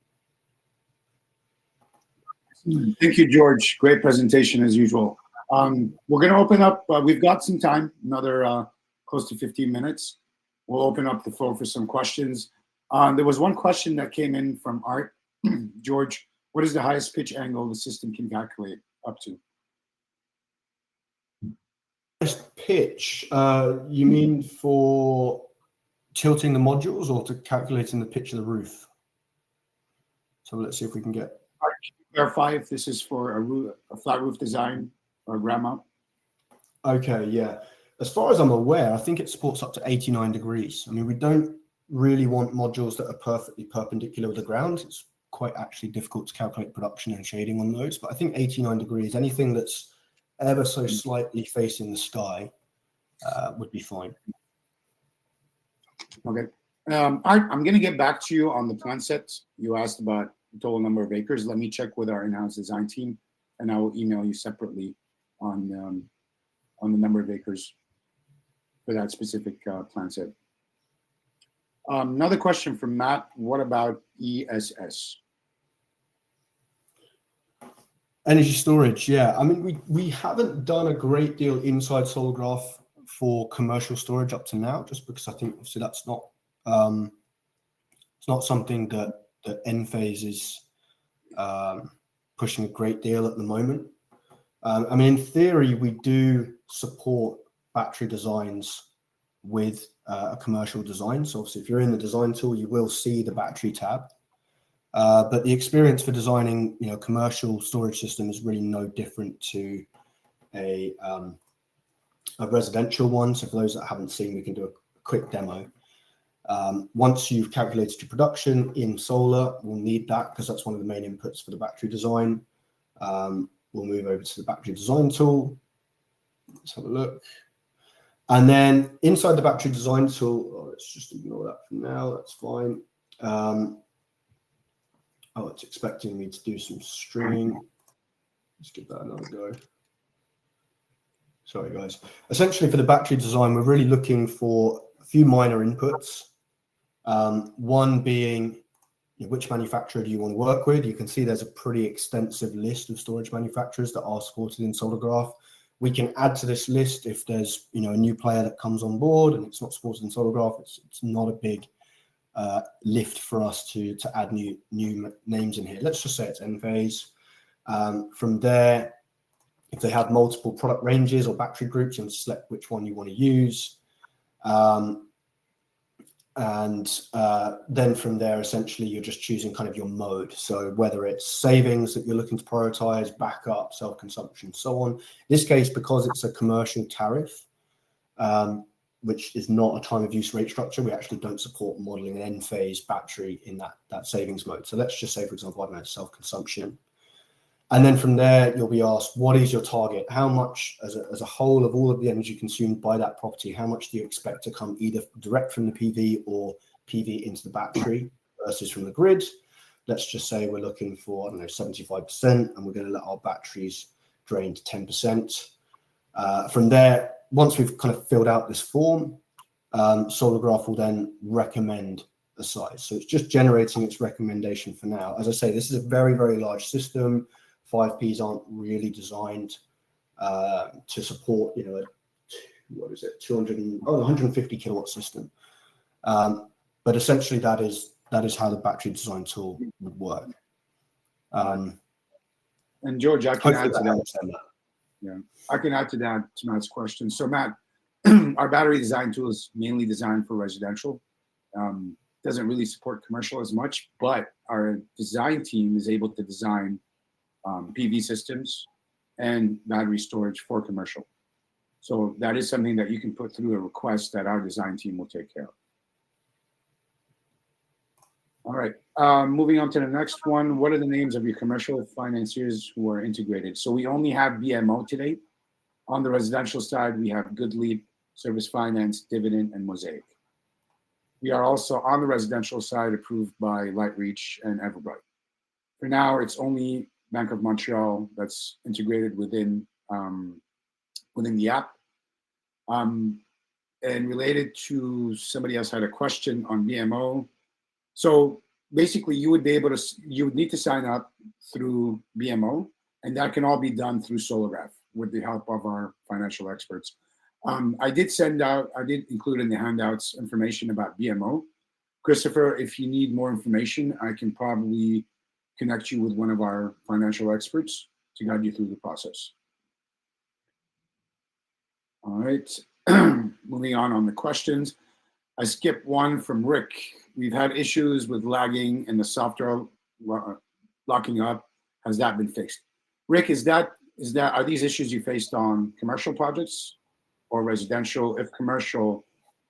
Thank you, George. Great presentation as usual. We're going to open up, we've got some time, another close to 15 minutes. We'll open up the floor for some questions. There was one question that came in from Art. George, what is the highest pitch angle the system can calculate up to? Highest pitch, you mean for tilting the modules or to calculating the pitch of the roof? So let's see if we can get... Clarify if this is for a flat roof design or a ground mount. Okay, yeah. As far as I'm aware, I think it supports up to 89 degrees. I mean, we don't really want modules that are perfectly perpendicular with the ground. It's quite actually difficult to calculate production and shading on those. But I think 89 degrees, anything that's ever so slightly facing the sky would be fine. Okay. Art, I'm going to get back to you on the plan set. You asked about the total number of acres. Let me check with our in-house design team, and I will email you separately on the number of acres for that specific plan set. Another question from Matt. What about ESS? Energy storage, yeah. I mean, we haven't done a great deal inside Solargraph for commercial storage up to now, just because I think obviously that's not it's not something that Enphase is pushing a great deal at the moment. I mean, in theory, we do support battery designs with a commercial design. So obviously, if you're in the design tool, you will see the battery tab. But the experience for designing, commercial storage system is really no different to a residential one. So for those that haven't seen, we can do a quick demo. Once you've calculated your production in solar, we'll need that because that's one of the main inputs for the battery design. We'll move over to the battery design tool. Let's have a look. And then inside the battery design tool, let's just ignore that for now. That's fine. It's expecting me to do some stringing. Let's give that another go. Sorry, guys. Essentially, for the battery design, we're really looking for a few minor inputs. One being, which manufacturer do you want to work with? You can see there's a pretty extensive list of storage manufacturers that are supported in Solargraph. We can add to this list if there's a new player that comes on board and it's not supported in Solargraph. It's not a big lift for us to add new names in here. Let's just say it's Enphase. From there, if they have multiple product ranges or battery groups, you can select which one you want to use. Then from there, essentially, you're just choosing kind of your mode. So whether it's savings that you're looking to prioritize, backup, self-consumption, so on. In this case, because it's a commercial tariff, which is not a time of use rate structure, we actually don't support modeling an Enphase battery in that savings mode. So let's just say, for example, I don't know, self-consumption. And then from there, you'll be asked, what is your target? How much, as a whole of all of the energy consumed by that property, how much do you expect to come either direct from the PV or PV into the battery versus from the grid? Let's just say we're looking for, 75%, and we're going to let our batteries drain to 10%. From there, once we've kind of filled out this form, Solargraph will then recommend a size. So it's just generating its recommendation for now. As I say, this is a very, very large system. 5Ps aren't really designed to support, a what is it, 150 kilowatt system. But essentially that is how the battery design tool would work. And George, I can add to that. Yeah, I can add to that, to Matt's question. So Matt, our battery design tool is mainly designed for residential. Doesn't really support commercial as much, but our design team is able to design PV systems and battery storage for commercial. So that is something that you can put through a request that our design team will take care of. All right, moving on to the next one. What are the names of your commercial financiers who are integrated? So we only have BMO today. On the residential side, we have GoodLeap, Service Finance, Dividend, and Mosaic. We are also on the residential side approved by LightReach and Everbright. For now, it's only Bank of Montreal that's integrated within the app. And related to somebody else had a question on BMO. So basically, you would need to sign up through BMO, and that can all be done through Solargraph with the help of our financial experts. I did include in the handouts information about BMO. Christopher, if you need more information, I can probably connect you with one of our financial experts to guide you through the process. All right, moving on the questions. I skipped one from Rick. We've had issues with lagging and the software locking up. Has that been fixed? Rick, are these issues you faced on commercial projects or residential? If commercial,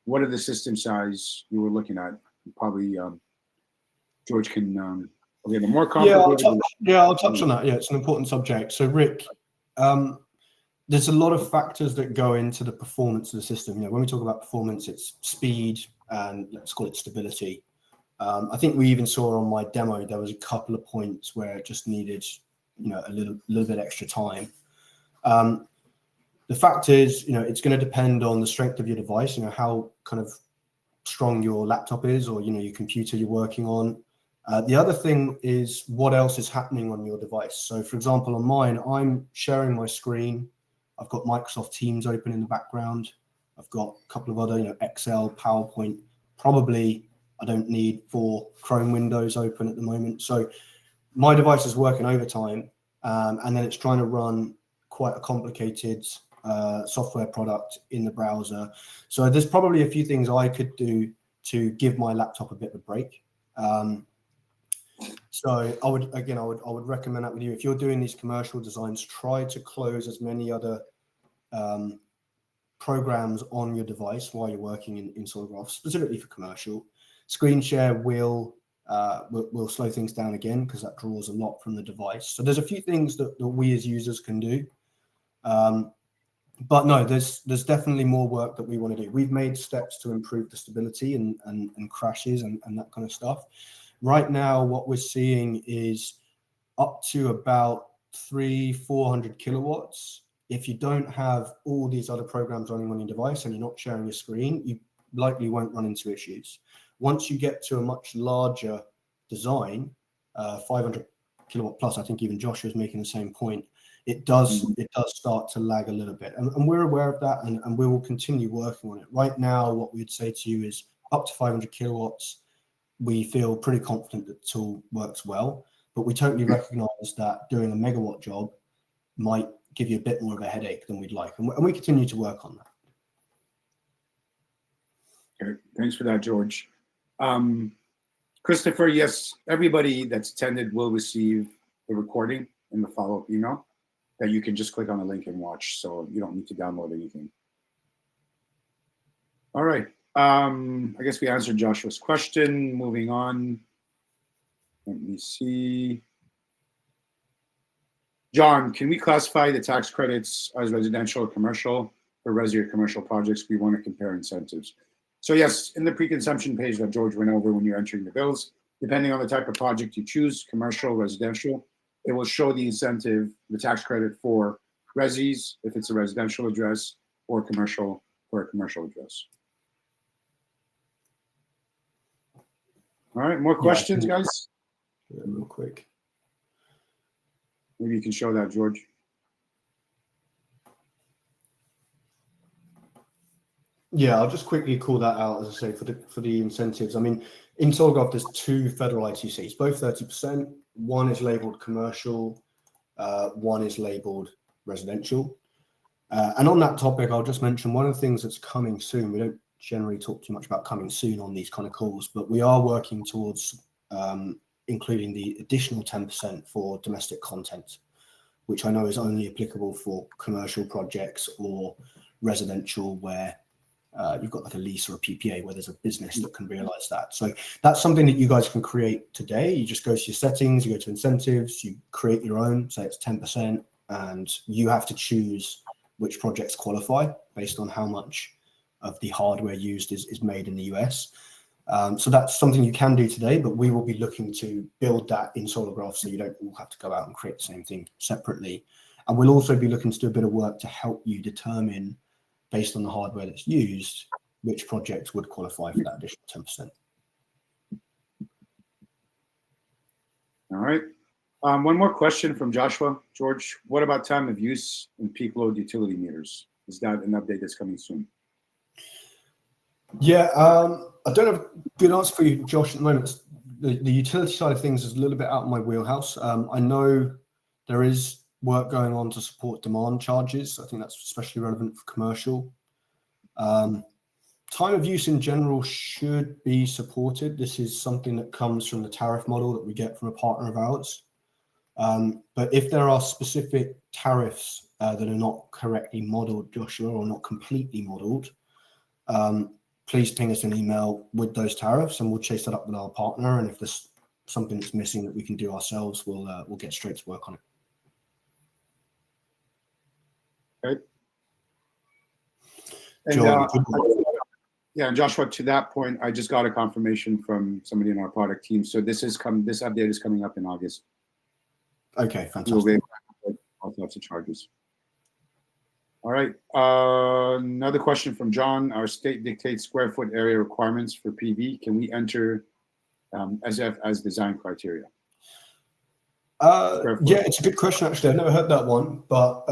what are the system size you were looking at? Probably George can. Okay, the more complicated. I'll touch on that. Yeah, it's an important subject. So Rick, there's a lot of factors that go into the performance of the system. When we talk about performance, it's speed and let's call it stability. I think we even saw on my demo there was a couple of points where it just needed, a little bit extra time. The fact is, it's going to depend on the strength of your device. How kind of strong your laptop is, or your computer you're working on. The other thing is what else is happening on your device. So, for example, on mine, I'm sharing my screen. I've got Microsoft Teams open in the background. I've got a couple of other, Excel, PowerPoint. Probably I don't need 4 Chrome windows open at the moment. So my device is working overtime, and then it's trying to run quite a complicated software product in the browser. So there's probably a few things I could do to give my laptop a bit of a break. So I would recommend that with you. If you're doing these commercial designs, try to close as many other programs on your device while you're working in Solargraph, specifically for commercial. Screen share will slow things down again because that draws a lot from the device. So there's a few things that we as users can do. But no, there's definitely more work that we want to do. We've made steps to improve the stability and crashes and that kind of stuff. Right now, what we're seeing is up to about 300-400 kilowatts. If you don't have all these other programs running on your device and you're not sharing your screen, you likely won't run into issues. Once you get to a much larger design, 500 kilowatt plus, I think even Joshua was making the same point, it does start to lag a little bit. And we're aware of that, and we will continue working on it. Right now, what we'd say to you is up to 500 kilowatts, we feel pretty confident that the tool works well, but we totally recognize that doing a megawatt job might give you a bit more of a headache than we'd like. And we continue to work on that. Okay, thanks for that, George. Christopher, yes, everybody that's attended will receive the recording in the follow-up email that you can just click on the link and watch, so you don't need to download anything. All right. I guess we answered Joshua's question. Moving on. Let me see. John, can we classify the tax credits as residential or commercial? For resi or commercial projects, we want to compare incentives. So yes, in the pre-consumption page that George went over when you're entering the bills, depending on the type of project you choose, commercial, residential, it will show the incentive, the tax credit for resis, if it's a residential address, or commercial for a commercial address. All right, more questions, guys? Yeah, real quick. Maybe you can show that, George. Yeah, I'll just quickly call that out, as I say, for the incentives. I mean, in SolarGraph, there's two federal ITCs, both 30%. One is labeled commercial, one is labeled residential. And on that topic, I'll just mention one of the things that's coming soon. We don't generally talk too much about coming soon on these kind of calls, but we are working towards including the additional 10% for domestic content, which I know is only applicable for commercial projects or residential where you've got like a lease or a PPA where there's a business that can realize that. So that's something that you guys can create today. You just go to your settings, you go to incentives, you create your own, say it's 10%, and you have to choose which projects qualify based on how much of the hardware used is made in the US. So that's something you can do today, but we will be looking to build that in SolarGraph so you don't all have to go out and create the same thing separately. And we'll also be looking to do a bit of work to help you determine, based on the hardware that's used, which projects would qualify for that additional 10%. All right. One more question from Joshua. George, what about time of use and peak load utility meters? Is that an update that's coming soon? Yeah, I don't have a good answer for you, Josh, at the moment. The utility side of things is a little bit out of my wheelhouse. I know there is work going on to support demand charges. I think that's especially relevant for commercial. Time of use in general should be supported. This is something that comes from the tariff model that we get from a partner of ours. But if there are specific tariffs that are not correctly modeled, Joshua, or not completely modeled, please ping us an email with those tariffs and we'll chase that up with our partner. And if there's something that's missing that we can do ourselves, we'll get straight to work on it. Okay. And, John, yeah, and Joshua, to that point, I just got a confirmation from somebody in our product team. So this update is coming up in August. Okay, fantastic. You'll be able to get all types of charges. All right. Another question from John. Our state dictates square foot area requirements for PV. Can we enter SF as design criteria? Yeah, it's a good question, actually. I've never heard that one, but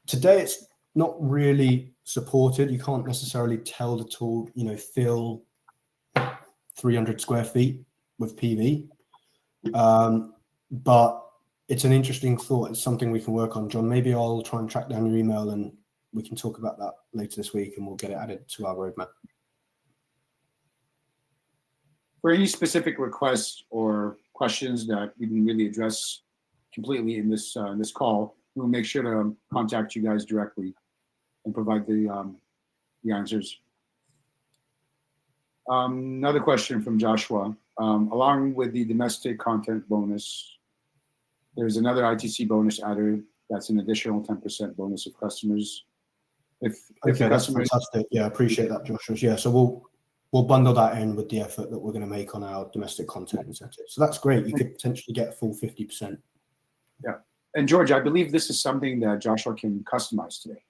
today it's not really supported. You can't necessarily tell the tool, fill 300 square feet with PV. But it's an interesting thought. It's something we can work on. John, maybe I'll try and track down your email and we can talk about that later this week and we'll get it added to our roadmap. For any specific requests or questions that we didn't really address completely in this call, we'll make sure to contact you guys directly and provide the answers. Another question from Joshua. Along with the domestic content bonus, there's another ITC bonus added. That's an additional 10% bonus of customers. If okay, that's fantastic. Yeah, I appreciate that, Joshua. Yeah, so we'll bundle that in with the effort that we're going to make on our domestic content incentive. So that's great. You could potentially get a full 50%. Yeah. And George, I believe this is something that Joshua can customize today.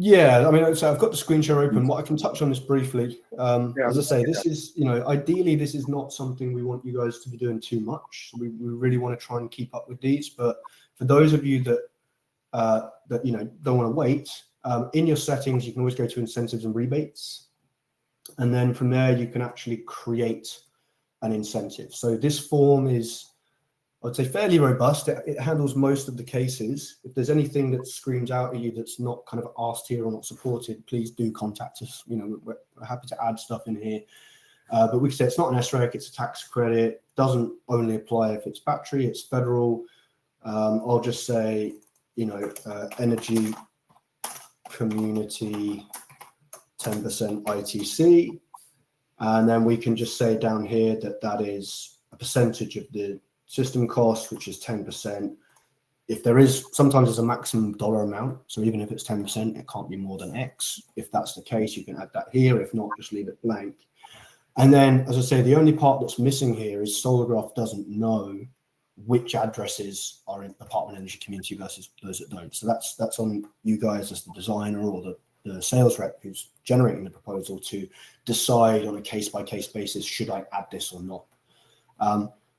Yeah, I mean, so I've got the screen share open. What I can touch on this briefly. As I say, this is, ideally, this is not something we want you guys to be doing too much. We really want to try and keep up with these. But for those of you that don't want to wait, in your settings, you can always go to incentives and rebates. And then from there, you can actually create an incentive. So this form is, I'd say, fairly robust. It handles most of the cases. If there's anything that screams out at you that's not kind of asked here or not supported, please do contact us. We're happy to add stuff in here. But we can say it's not an SREC, it's a tax credit. Doesn't only apply if it's battery, it's federal. I'll just say, energy community 10% ITC. And then we can just say down here that is a percentage of the system cost, which is 10%. If there is, sometimes there's a maximum dollar amount. So even if it's 10%, it can't be more than X. If that's the case, you can add that here. If not, just leave it blank. And then, as I say, the only part that's missing here is SolarGraph doesn't know which addresses are in the Department of Energy community versus those that don't. So that's on you guys as the designer or the sales rep who's generating the proposal to decide on a case-by-case basis, should I add this or not?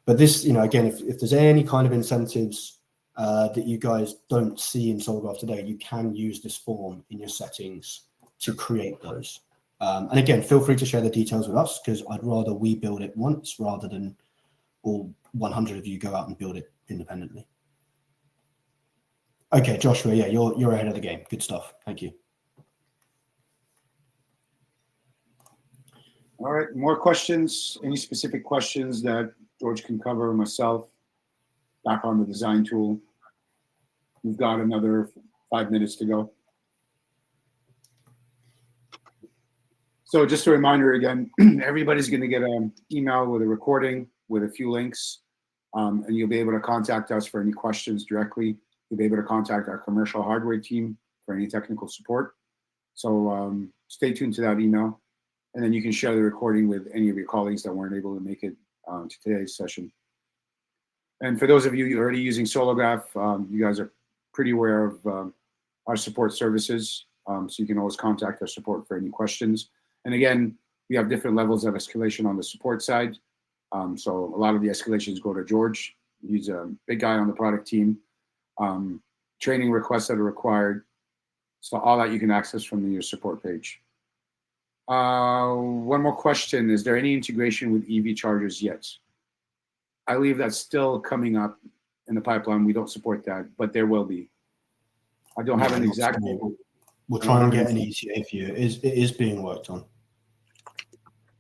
But this, again, if there's any kind of incentives that you guys don't see in SolarGraph today, you can use this form in your settings to create those. And again, feel free to share the details with us, because I'd rather we build it once rather than all 100 of you go out and build it independently. Okay, Joshua, yeah, you're ahead of the game. Good stuff. Thank you. All right, more questions? Any specific questions that George can cover, myself, back on the design tool? We've got another 5 minutes to go. So just a reminder again, everybody's going to get an email with a recording with a few links, and you'll be able to contact us for any questions directly. You'll be able to contact our commercial hardware team for any technical support. So stay tuned to that email, and then you can share the recording with any of your colleagues that weren't able to make it to today's session. And for those of you already using Solograph, you guys are pretty aware of our support services, so you can always contact our support for any questions. And again, we have different levels of escalation on the support side. So a lot of the escalations go to George. He's a big guy on the product team. Training requests that are required. So all that you can access from your support page. One more question. Is there any integration with EV chargers yet? I believe that's still coming up in the pipeline. We don't support that, but there will be. I don't have an exact. We'll try and get an ETA for you. It is being worked on.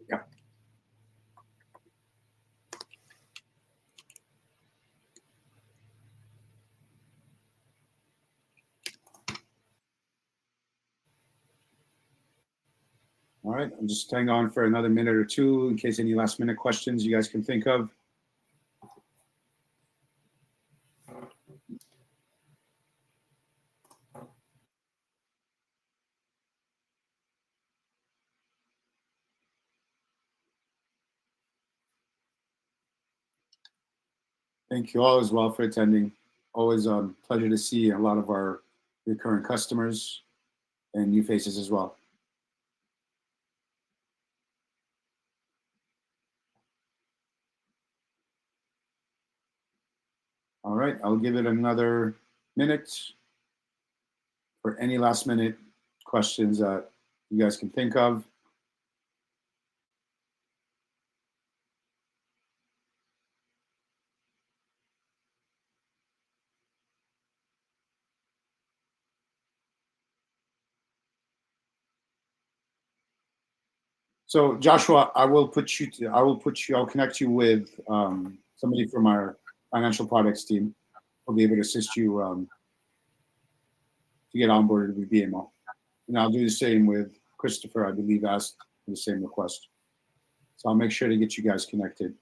Yeah. All right, I'm just hang on for another minute or two in case any last minute questions you guys can think of. Thank you all as well for attending. Always a pleasure to see a lot of our recurrent customers and new faces as well. All right, I'll give it another minute for any last minute questions that you guys can think of. So Joshua, I'll connect you with somebody from our financial products team. We'll be able to assist you to get onboarded with BMO. And I'll do the same with Christopher, I believe, asked for the same request. So I'll make sure to get you guys connected.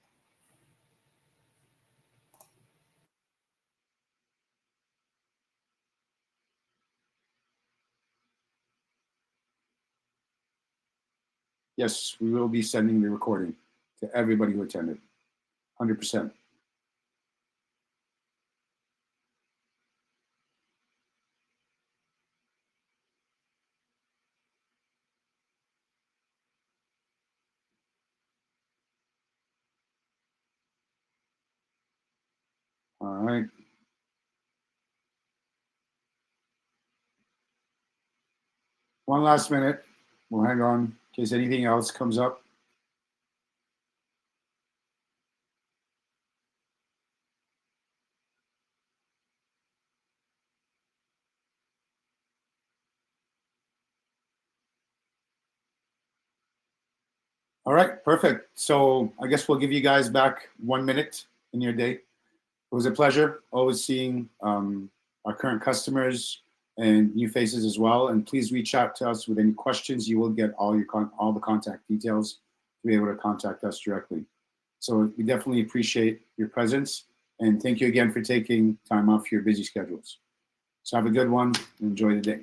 Yes, we will be sending the recording to everybody who attended, 100%. All right. One last minute. We'll hang on in case anything else comes up. All right, perfect. So I guess we'll give you guys back 1 minute in your day. It was a pleasure always seeing our current customers and new faces as well. And please reach out to us with any questions. You will get all the contact details to be able to contact us directly. So we definitely appreciate your presence. And thank you again for taking time off your busy schedules. So have a good one and enjoy the day.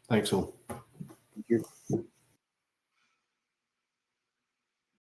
Thanks all. Thank you.